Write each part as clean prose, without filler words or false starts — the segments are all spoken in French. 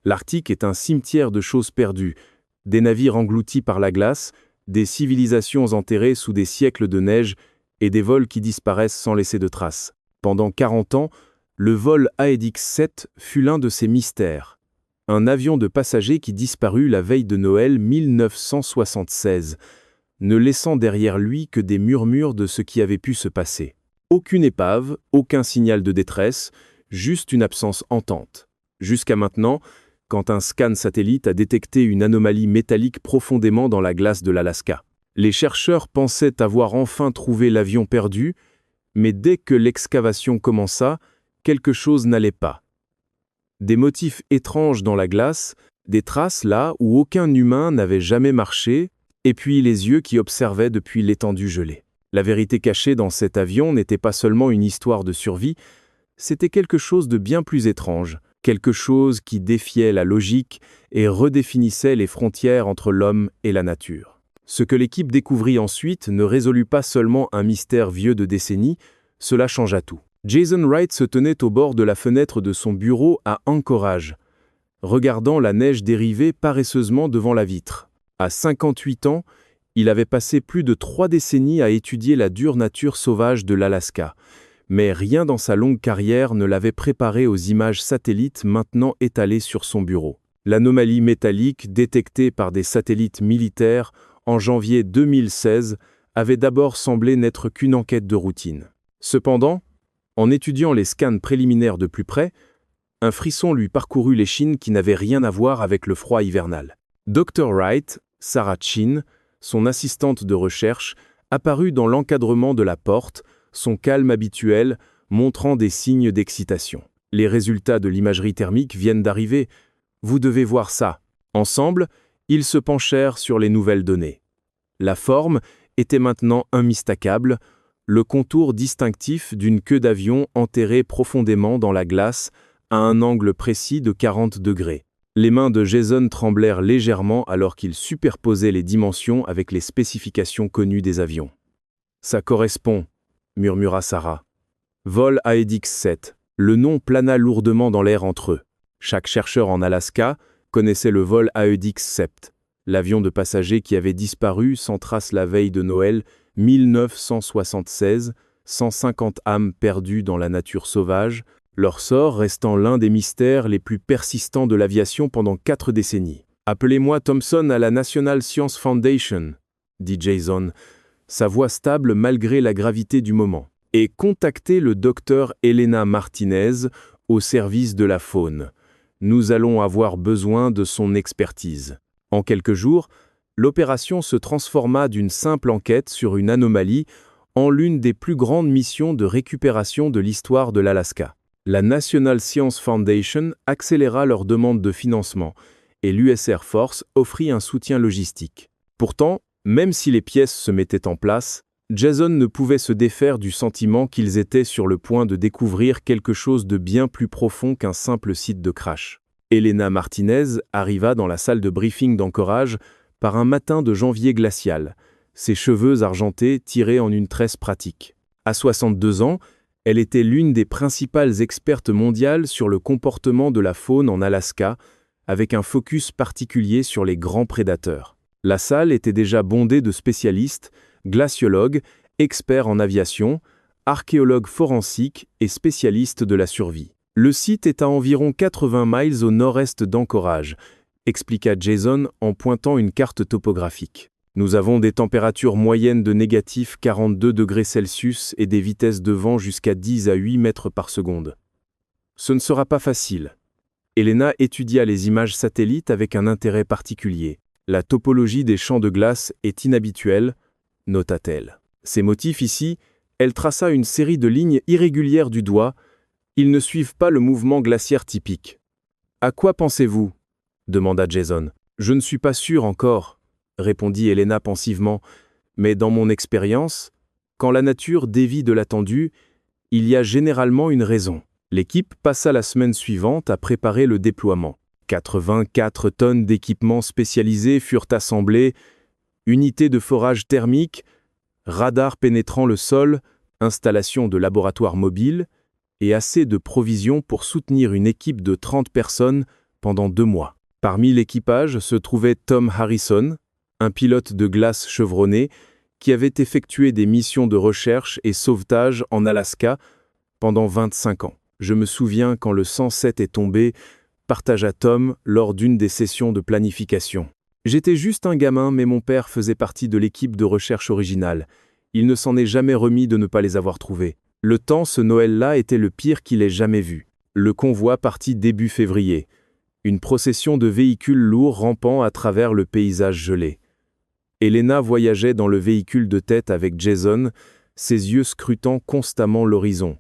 L'Arctique est un cimetière de choses perdues, des navires engloutis par la glace, des civilisations enterrées sous des siècles de neige et des vols qui disparaissent sans laisser de traces. Pendant 40 ans, le vol AEDX-7 fut l'un de ces mystères. Un avion de passagers qui disparut la veille de Noël 1976, ne laissant derrière lui que des murmures de ce qui avait pu se passer. Aucune épave, aucun signal de détresse, juste une absence hantante. Jusqu'à maintenant, quand un scan satellite a détecté une anomalie métallique profondément dans la glace de l'Alaska. Les chercheurs pensaient avoir enfin trouvé l'avion perdu, mais dès que l'excavation commença, quelque chose n'allait pas. Des motifs étranges dans la glace, des traces là où aucun humain n'avait jamais marché, et puis les yeux qui observaient depuis l'étendue gelée. La vérité cachée dans cet avion n'était pas seulement une histoire de survie, c'était quelque chose de bien plus étrange, quelque chose qui défiait la logique et redéfinissait les frontières entre l'homme et la nature. Ce que l'équipe découvrit ensuite ne résolut pas seulement un mystère vieux de décennies, cela changea tout. Jason Wright se tenait au bord de la fenêtre de son bureau à Anchorage, regardant la neige dériver paresseusement devant la vitre. À 58 ans, il avait passé plus de 3 décennies à étudier la dure nature sauvage de l'Alaska, mais rien dans sa longue carrière ne l'avait préparé aux images satellites maintenant étalées sur son bureau. L'anomalie métallique détectée par des satellites militaires en janvier 2016 avait d'abord semblé n'être qu'une enquête de routine. Cependant, en étudiant les scans préliminaires de plus près, un frisson lui parcourut l'échine qui n'avait rien à voir avec le froid hivernal. Dr. Wright, Sarah Chin, son assistante de recherche, apparut dans l'encadrement de la porte, son calme habituel, montrant des signes d'excitation. Les résultats de l'imagerie thermique viennent d'arriver. Vous devez voir ça. Ensemble, ils se penchèrent sur les nouvelles données. La forme était maintenant unmistakable, le contour distinctif d'une queue d'avion enterrée profondément dans la glace à un angle précis de 40 degrés. Les mains de Jason tremblèrent légèrement alors qu'il superposait les dimensions avec les spécifications connues des avions. « Ça correspond », murmura Sarah. « Vol AEDX-7 ». Le nom plana lourdement dans l'air entre eux. Chaque chercheur en Alaska connaissait le vol AEDX-7, l'avion de passagers qui avait disparu sans trace la veille de Noël 1976, 150 âmes perdues dans la nature sauvage, leur sort restant l'un des mystères les plus persistants de l'aviation pendant 4 décennies. « Appelez-moi Thompson à la National Science Foundation », dit Jason, sa voix stable malgré la gravité du moment. « Et contactez le docteur Elena Martinez au service de la faune. Nous allons avoir besoin de son expertise. » En quelques jours, l'opération se transforma d'une simple enquête sur une anomalie en l'une des plus grandes missions de récupération de l'histoire de l'Alaska. La National Science Foundation accéléra leur demande de financement et l'US Air Force offrit un soutien logistique. Pourtant, même si les pièces se mettaient en place, Jason ne pouvait se défaire du sentiment qu'ils étaient sur le point de découvrir quelque chose de bien plus profond qu'un simple site de crash. Elena Martinez arriva dans la salle de briefing d'Anchorage par un matin de janvier glacial, ses cheveux argentés tirés en une tresse pratique. À 62 ans, elle était l'une des principales expertes mondiales sur le comportement de la faune en Alaska, avec un focus particulier sur les grands prédateurs. La salle était déjà bondée de spécialistes, glaciologues, experts en aviation, archéologues forensiques et spécialistes de la survie. Le site est à environ 80 miles au nord-est d'Anchorage, expliqua Jason en pointant une carte topographique. Nous avons des températures moyennes de négatif 42 degrés Celsius et des vitesses de vent jusqu'à 10 à 8 mètres par seconde. Ce ne sera pas facile. Elena étudia les images satellites avec un intérêt particulier. La topologie des champs de glace est inhabituelle, nota-t-elle. Ces motifs ici, elle traça une série de lignes irrégulières du doigt. Ils ne suivent pas le mouvement glaciaire typique. « À quoi pensez-vous » demanda Jason. « Je ne suis pas sûr encore, » répondit Elena pensivement, « mais dans mon expérience, quand la nature dévie de l'attendu, il y a généralement une raison. » L'équipe passa la semaine suivante à préparer le déploiement. 84 tonnes d'équipements spécialisés furent assemblés, unités de forage thermique, radars pénétrant le sol, installation de laboratoires mobiles, et assez de provisions pour soutenir une équipe de 30 personnes pendant 2 mois. Parmi l'équipage se trouvait Tom Harrison, un pilote de glace chevronné qui avait effectué des missions de recherche et sauvetage en Alaska pendant 25 ans. Je me souviens quand le 107 est tombé, partagea Tom lors d'une des sessions de planification. J'étais juste un gamin, mais mon père faisait partie de l'équipe de recherche originale. Il ne s'en est jamais remis de ne pas les avoir trouvés. Le temps, ce Noël-là, était le pire qu'il ait jamais vu. Le convoi partit début février. Une procession de véhicules lourds rampant à travers le paysage gelé. Elena voyageait dans le véhicule de tête avec Jason, ses yeux scrutant constamment l'horizon.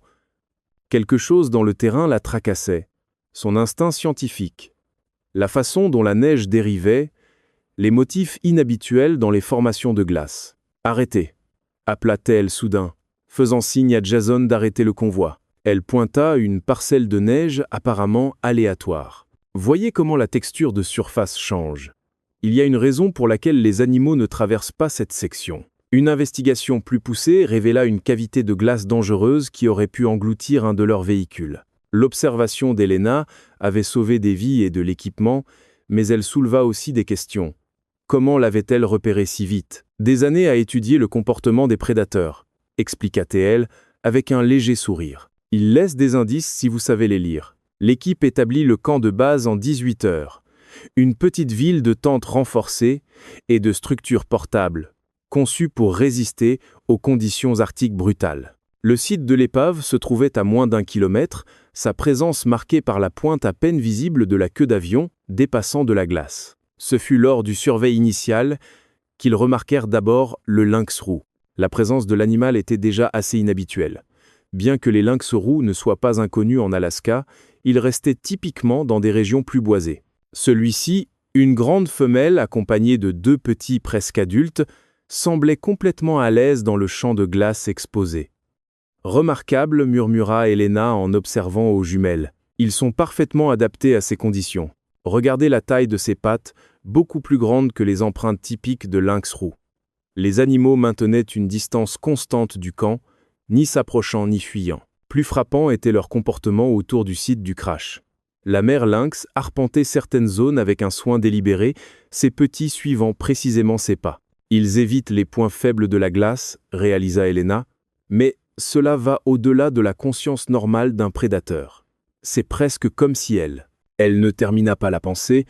Quelque chose dans le terrain la tracassait. Son instinct scientifique. La façon dont la neige dérivait, les motifs inhabituels dans les formations de glace. « Arrêtez !» appela-t-elle soudain, faisant signe à Jason d'arrêter le convoi. Elle pointa une parcelle de neige apparemment aléatoire. Voyez comment la texture de surface change. Il y a une raison pour laquelle les animaux ne traversent pas cette section. Une investigation plus poussée révéla une cavité de glace dangereuse qui aurait pu engloutir un de leurs véhicules. L'observation d'Elena avait sauvé des vies et de l'équipement, mais elle souleva aussi des questions. Comment l'avait-elle repéré si vite ? Des années à étudier le comportement des prédateurs, expliqua-t-elle avec un léger sourire. Ils laissent des indices si vous savez les lire. L'équipe établit le camp de base en 18 heures. Une petite ville de tentes renforcées et de structures portables, conçues pour résister aux conditions arctiques brutales. Le site de l'épave se trouvait à moins d'1 kilomètre, sa présence marquée par la pointe à peine visible de la queue d'avion dépassant de la glace. Ce fut lors du surveil initial qu'ils remarquèrent d'abord le lynx roux. La présence de l'animal était déjà assez inhabituelle. Bien que les lynx roux ne soient pas inconnus en Alaska, ils restaient typiquement dans des régions plus boisées. Celui-ci, une grande femelle accompagnée de 2 petits presque adultes, semblait complètement à l'aise dans le champ de glace exposé. « Remarquable », murmura Elena en observant aux jumelles. « Ils sont parfaitement adaptés à ces conditions. Regardez la taille de ces pattes, beaucoup plus grandes que les empreintes typiques de lynx roux. » Les animaux maintenaient une distance constante du camp, ni s'approchant ni fuyant. Plus frappant était leur comportement autour du site du crash. La mère lynx arpentait certaines zones avec un soin délibéré, ses petits suivant précisément ses pas. Ils évitent les points faibles de la glace, réalisa Elena, mais cela va au-delà de la conscience normale d'un prédateur. C'est presque comme si elle ne termina pas la pensée,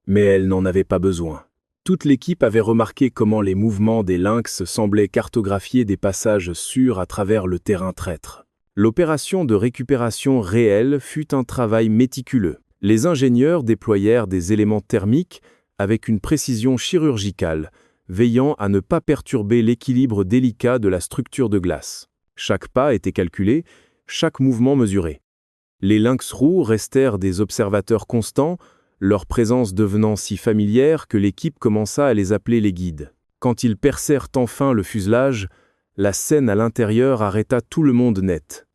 mais elle n'en avait pas besoin. Toute l'équipe avait remarqué comment les mouvements des lynx semblaient cartographier des passages sûrs à travers le terrain traître. L'opération de récupération réelle fut un travail méticuleux. Les ingénieurs déployèrent des éléments thermiques avec une précision chirurgicale, veillant à ne pas perturber l'équilibre délicat de la structure de glace. Chaque pas était calculé, chaque mouvement mesuré. Les lynx roux restèrent des observateurs constants, leur présence devenant si familière que l'équipe commença à les appeler les guides. Quand ils percèrent enfin le fuselage, la scène à l'intérieur arrêta tout le monde net.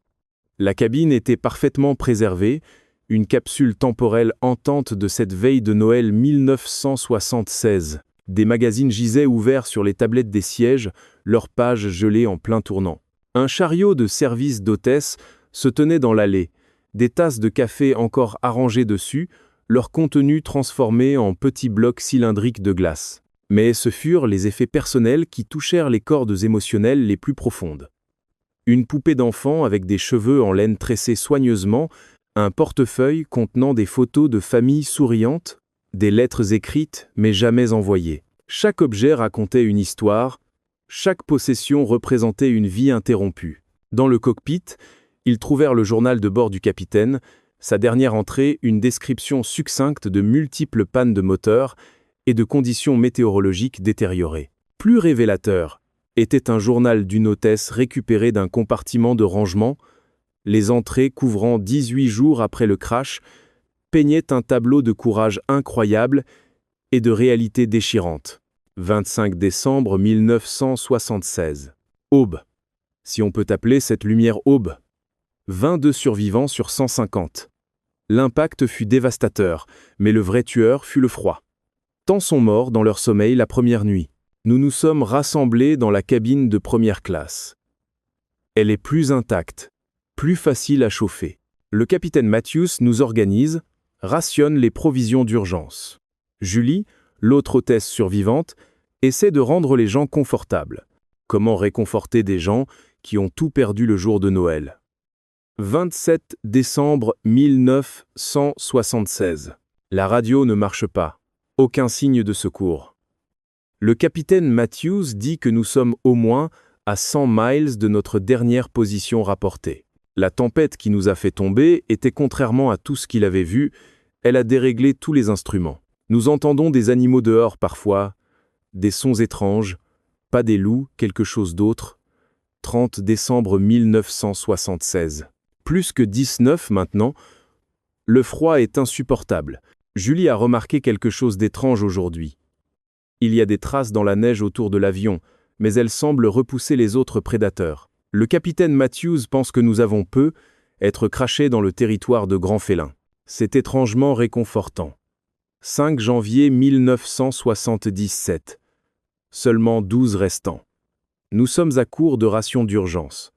La cabine était parfaitement préservée, une capsule temporelle hantante de cette veille de Noël 1976. Des magazines gisaient ouverts sur les tablettes des sièges, leurs pages gelées en plein tournant. Un chariot de service d'hôtesse se tenait dans l'allée, des tasses de café encore arrangées dessus, leur contenu transformé en petits blocs cylindriques de glace. Mais ce furent les effets personnels qui touchèrent les cordes émotionnelles les plus profondes. Une poupée d'enfant avec des cheveux en laine tressés soigneusement, un portefeuille contenant des photos de familles souriantes, des lettres écrites mais jamais envoyées. Chaque objet racontait une histoire, chaque possession représentait une vie interrompue. Dans le cockpit, ils trouvèrent le journal de bord du capitaine, sa dernière entrée une description succincte de multiples pannes de moteur et de conditions météorologiques détériorées. Plus révélateur était un journal d'une hôtesse récupéré d'un compartiment de rangement. Les entrées couvrant 18 jours après le crash peignaient un tableau de courage incroyable et de réalité déchirante. 25 décembre 1976. Aube. Si on peut appeler cette lumière aube. 22 survivants sur 150. L'impact fut dévastateur, mais le vrai tueur fut le froid. Tant sont morts dans leur sommeil la première nuit. Nous nous sommes rassemblés dans la cabine de première classe. Elle est plus intacte, plus facile à chauffer. Le capitaine Matthews nous organise, rationne les provisions d'urgence. Julie, l'autre hôtesse survivante, essaie de rendre les gens confortables. Comment réconforter des gens qui ont tout perdu le jour de Noël? 27 décembre 1976. La radio ne marche pas. Aucun signe de secours. Le capitaine Matthews dit que nous sommes au moins à 100 miles de notre dernière position rapportée. La tempête qui nous a fait tomber était contrairement à tout ce qu'il avait vu, elle a déréglé tous les instruments. Nous entendons des animaux dehors parfois, des sons étranges, pas des loups, quelque chose d'autre. 30 décembre 1976. Plus que 19 maintenant, le froid est insupportable. Julie a remarqué quelque chose d'étrange aujourd'hui. Il y a des traces dans la neige autour de l'avion, mais elles semblent repousser les autres prédateurs. Le capitaine Matthews pense que nous avons être crachés dans le territoire de grands félins. C'est étrangement réconfortant. 5 janvier 1977. Seulement 12 restants. Nous sommes à court de rations d'urgence.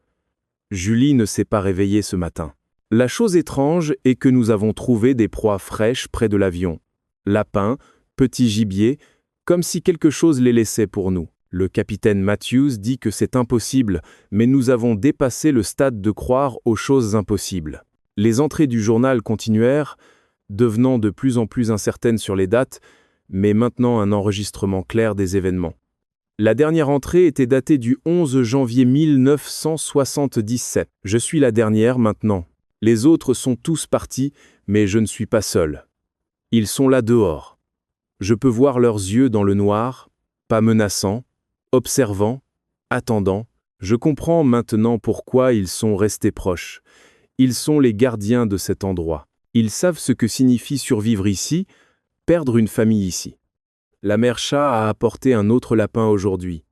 Julie ne s'est pas réveillée ce matin. La chose étrange est que nous avons trouvé des proies fraîches près de l'avion. Lapins, petits gibiers, comme si quelque chose les laissait pour nous. Le capitaine Matthews dit que c'est impossible, mais nous avons dépassé le stade de croire aux choses impossibles. Les entrées du journal continuèrent, devenant de plus en plus incertaines sur les dates, mais maintenant un enregistrement clair des événements. La dernière entrée était datée du 11 janvier 1977. Je suis la dernière maintenant. Les autres sont tous partis, mais je ne suis pas seul. Ils sont là dehors. Je peux voir leurs yeux dans le noir, pas menaçants, observants, attendants. Je comprends maintenant pourquoi ils sont restés proches. Ils sont les gardiens de cet endroit. Ils savent ce que signifie survivre ici, perdre une famille ici. La mère chat a apporté un autre lapin aujourd'hui.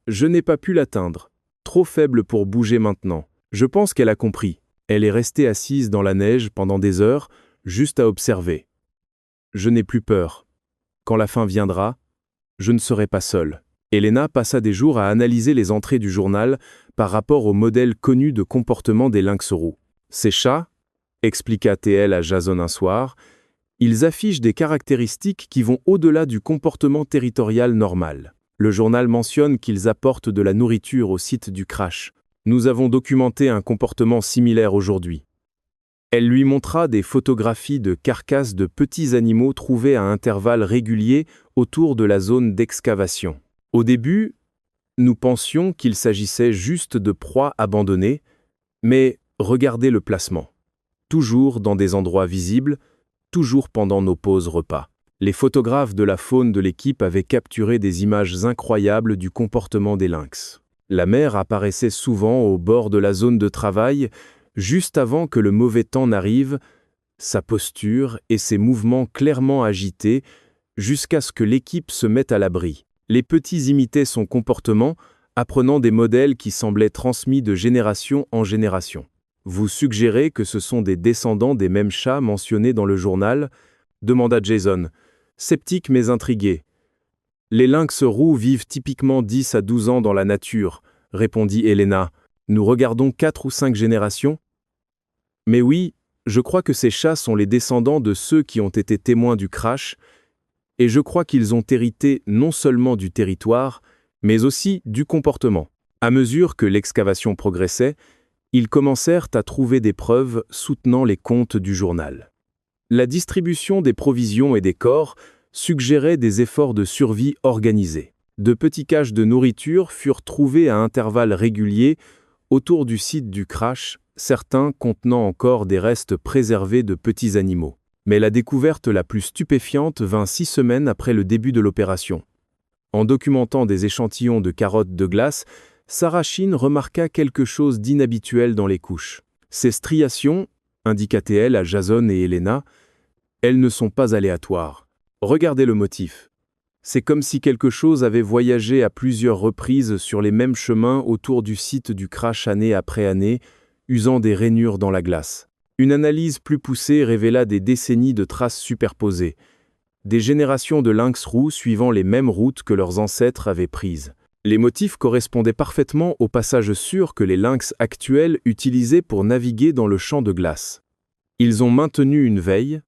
Je n'ai pas pu l'atteindre, trop faible pour bouger maintenant. Je pense qu'elle a compris. Elle est restée assise dans la neige pendant des heures, juste à observer. Je n'ai plus peur. Quand la fin viendra, je ne serai pas seule. Elena passa des jours à analyser les entrées du journal par rapport au modèle connu de comportement des lynx roux. Ces chats, expliqua-t-elle à Jason un soir, ils affichent des caractéristiques qui vont au-delà du comportement territorial normal. Le journal mentionne qu'ils apportent de la nourriture au site du crash. Nous avons documenté un comportement similaire aujourd'hui. Elle lui montra des photographies de carcasses de petits animaux trouvés à intervalles réguliers autour de la zone d'excavation. Au début, nous pensions qu'il s'agissait juste de proies abandonnées, mais regardez le placement. Toujours dans des endroits visibles, toujours pendant nos pauses repas. Les photographes de la faune de l'équipe avaient capturé des images incroyables du comportement des lynx. La mère apparaissait souvent au bord de la zone de travail, juste avant que le mauvais temps n'arrive, sa posture et ses mouvements clairement agités, jusqu'à ce que l'équipe se mette à l'abri. Les petits imitaient son comportement, apprenant des modèles qui semblaient transmis de génération en génération. Vous suggérez que ce sont des descendants des mêmes chats mentionnés dans le journal ? Demanda Jason, sceptique mais intrigué. Les lynx roux vivent typiquement 10 à 12 ans dans la nature, répondit Elena. Nous regardons 4 ou 5 générations ? Mais oui, je crois que ces chats sont les descendants de ceux qui ont été témoins du crash, et je crois qu'ils ont hérité non seulement du territoire, mais aussi du comportement. À mesure que l'excavation progressait, ils commencèrent à trouver des preuves soutenant les contes du journal. La distribution des provisions et des corps suggérait des efforts de survie organisés. De petits caches de nourriture furent trouvés à intervalles réguliers autour du site du crash, certains contenant encore des restes préservés de petits animaux. Mais la découverte la plus stupéfiante vint 6 semaines après le début de l'opération. En documentant des échantillons de carottes de glace, Sarah Sheen remarqua quelque chose d'inhabituel dans les couches. Ces striations, indiqua-t-elle à Jason et Elena, elles ne sont pas aléatoires. Regardez le motif. C'est comme si quelque chose avait voyagé à plusieurs reprises sur les mêmes chemins autour du site du crash année après année, usant des rainures dans la glace. Une analyse plus poussée révéla des décennies de traces superposées, des générations de lynx roux suivant les mêmes routes que leurs ancêtres avaient prises. Les motifs correspondaient parfaitement aux passages sûrs que les lynx actuels utilisaient pour naviguer dans le champ de glace. Ils ont maintenu une veille,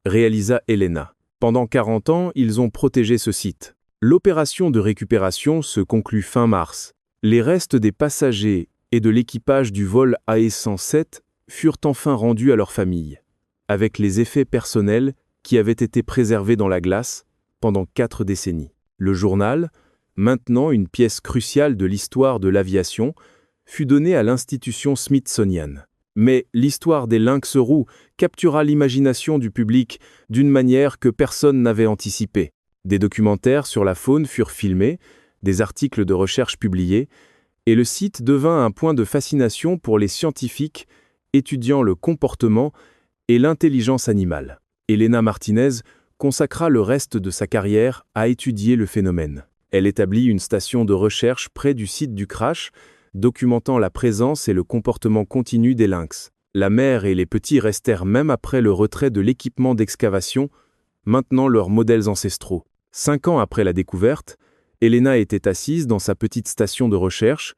réalisa Elena. Pendant 40 ans, ils ont protégé ce site. L'opération de récupération se conclut fin mars. Les restes des passagers et de l'équipage du vol AE-107 furent enfin rendus à leurs familles, avec les effets personnels qui avaient été préservés dans la glace pendant 4 décennies. Le journal, maintenant une pièce cruciale de l'histoire de l'aviation, fut donné à l'institution Smithsonian. Mais l'histoire des lynx roux captura l'imagination du public d'une manière que personne n'avait anticipée. Des documentaires sur la faune furent filmés, des articles de recherche publiés, et le site devint un point de fascination pour les scientifiques étudiant le comportement et l'intelligence animale. Elena Martinez consacra le reste de sa carrière à étudier le phénomène. Elle établit une station de recherche près du site du crash, documentant la présence et le comportement continu des lynx. La mère et les petits restèrent même après le retrait de l'équipement d'excavation, maintenant leurs modèles ancestraux. 5 ans après la découverte, Elena était assise dans sa petite station de recherche,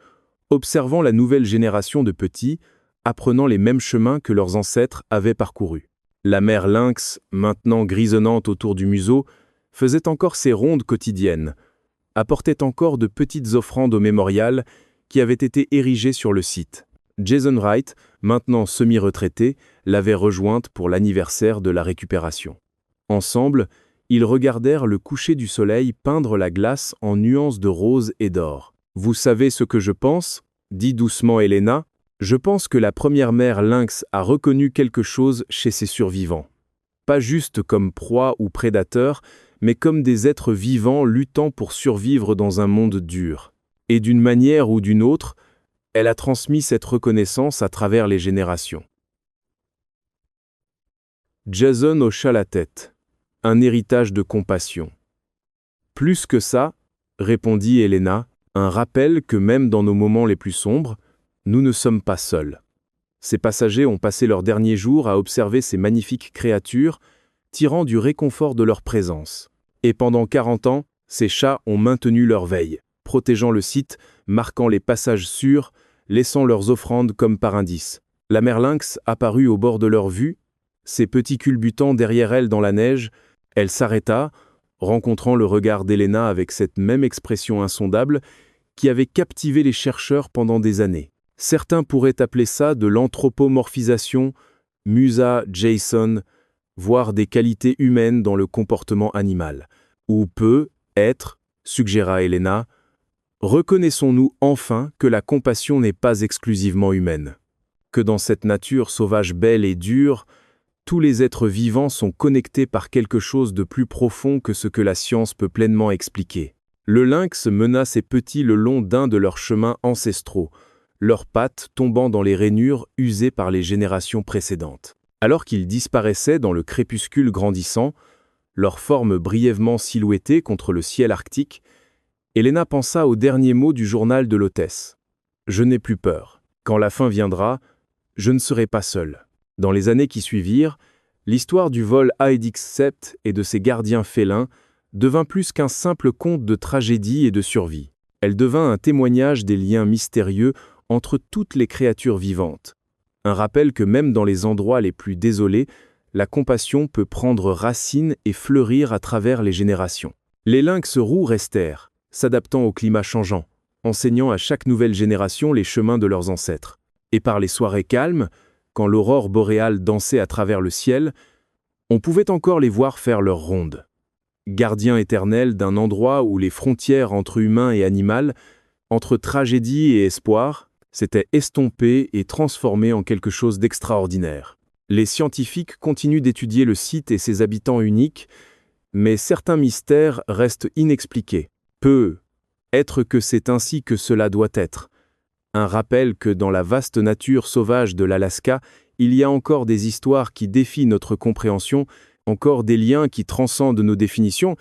observant la nouvelle génération de petits, apprenant les mêmes chemins que leurs ancêtres avaient parcourus. La mère lynx, maintenant grisonnante autour du museau, faisait encore ses rondes quotidiennes, apportait encore de petites offrandes au mémorial qui avait été érigé sur le site. Jason Wright, maintenant semi-retraité, l'avait rejointe pour l'anniversaire de la récupération. Ensemble, ils regardèrent le coucher du soleil peindre la glace en nuances de rose et d'or. « Vous savez ce que je pense ?» dit doucement Elena. « Je pense que la première mère lynx a reconnu quelque chose chez ses survivants. Pas juste comme proie ou prédateurs, mais comme des êtres vivants luttant pour survivre dans un monde dur. Et d'une manière ou d'une autre, elle a transmis cette reconnaissance à travers les générations. » Jason hocha la tête. Un héritage de compassion. « Plus que ça, répondit Elena, un rappel que même dans nos moments les plus sombres, nous ne sommes pas seuls. Ces passagers ont passé leurs derniers jours à observer ces magnifiques créatures, tirant du réconfort de leur présence. Et pendant 40 ans, ces chats ont maintenu leur veille, protégeant le site, marquant les passages sûrs, laissant leurs offrandes comme par indice. La mère lynx apparut au bord de leur vue, ses petits culbutants derrière elle dans la neige. Elle s'arrêta, rencontrant le regard d'Elena avec cette même expression insondable qui avait captivé les chercheurs pendant des années. Certains pourraient appeler ça de l'anthropomorphisation, Musa Jason, voire des qualités humaines dans le comportement animal. Ou peut-être, suggéra Elena, reconnaissons-nous enfin que la compassion n'est pas exclusivement humaine, que dans cette nature sauvage belle et dure, tous les êtres vivants sont connectés par quelque chose de plus profond que ce que la science peut pleinement expliquer. Le lynx mena ses petits le long d'un de leurs chemins ancestraux, leurs pattes tombant dans les rainures usées par les générations précédentes. Alors qu'ils disparaissaient dans le crépuscule grandissant, leurs formes brièvement silhouettées contre le ciel arctique, Elena pensa aux derniers mots du journal de l'hôtesse. « Je n'ai plus peur. Quand la fin viendra, je ne serai pas seule. » Dans les années qui suivirent, l'histoire du vol AEDX-7 et de ses gardiens félins devint plus qu'un simple conte de tragédie et de survie. Elle devint un témoignage des liens mystérieux entre toutes les créatures vivantes. Un rappel que même dans les endroits les plus désolés, la compassion peut prendre racine et fleurir à travers les générations. Les lynx roux restèrent, s'adaptant au climat changeant, enseignant à chaque nouvelle génération les chemins de leurs ancêtres. Et par les soirées calmes, quand l'aurore boréale dansait à travers le ciel, on pouvait encore les voir faire leur ronde. Gardiens éternels d'un endroit où les frontières entre humain et animal, entre tragédie et espoir, s'étaient estompées et transformées en quelque chose d'extraordinaire. Les scientifiques continuent d'étudier le site et ses habitants uniques, mais certains mystères restent inexpliqués. Peut-être que c'est ainsi que cela doit être. Un rappel que dans la vaste nature sauvage de l'Alaska, il y a encore des histoires qui défient notre compréhension, encore des liens qui transcendent nos définitions,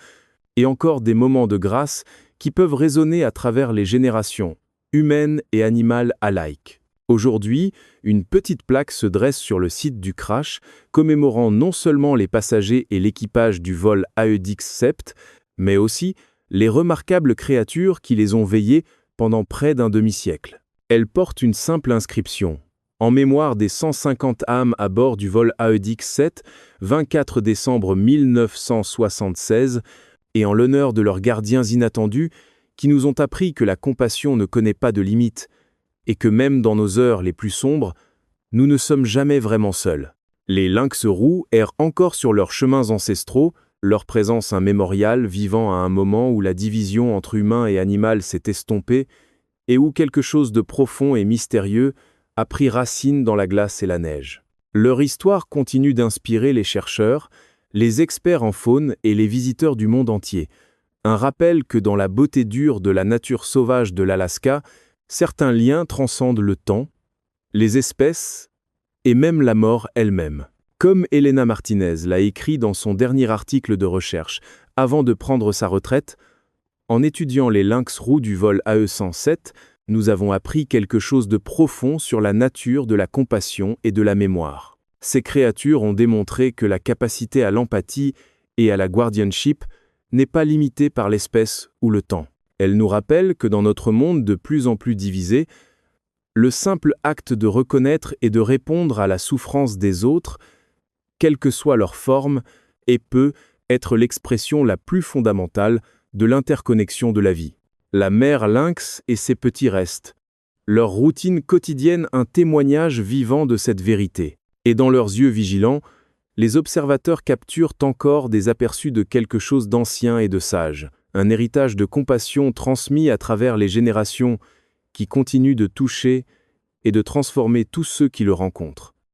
et encore des moments de grâce qui peuvent résonner à travers les générations, humaines et animales alike. Aujourd'hui, une petite plaque se dresse sur le site du crash, commémorant non seulement les passagers et l'équipage du vol AEDX-7, mais aussi les remarquables créatures qui les ont veillés pendant près d'un demi-siècle. Elle porte une simple inscription En mémoire des 150 âmes à bord du vol AEDIX-7, 24 décembre 1976, et en l'honneur de leurs gardiens inattendus qui nous ont appris que la compassion ne connaît pas de limites et que même dans nos heures les plus sombres, nous ne sommes jamais vraiment seuls. Les lynx roux errent encore sur leurs chemins ancestraux, leur présence un mémorial vivant à un moment où la division entre humain et animal s'est estompée et où quelque chose de profond et mystérieux a pris racine dans la glace et la neige. Leur histoire continue d'inspirer les chercheurs, les experts en faune et les visiteurs du monde entier. Un rappel que dans la beauté dure de la nature sauvage de l'Alaska, certains liens transcendent le temps, les espèces et même la mort elle-même. Comme Elena Martinez l'a écrit dans son dernier article de recherche, avant de prendre sa retraite, en étudiant les lynx roux du vol AE-107, nous avons appris quelque chose de profond sur la nature de la compassion et de la mémoire. Ces créatures ont démontré que la capacité à l'empathie et à la guardianship n'est pas limitée par l'espèce ou le temps. Elles nous rappellent que dans notre monde de plus en plus divisé, le simple acte de reconnaître et de répondre à la souffrance des autres, quelle que soit leur forme, et peut être l'expression la plus fondamentale de l'interconnexion de la vie. La mère lynx et ses petits restes. Leur routine quotidienne un témoignage vivant de cette vérité. Et dans leurs yeux vigilants, les observateurs capturent encore des aperçus de quelque chose d'ancien et de sage, un héritage de compassion transmis à travers les générations qui continue de toucher et de transformer tous ceux qui le rencontrent.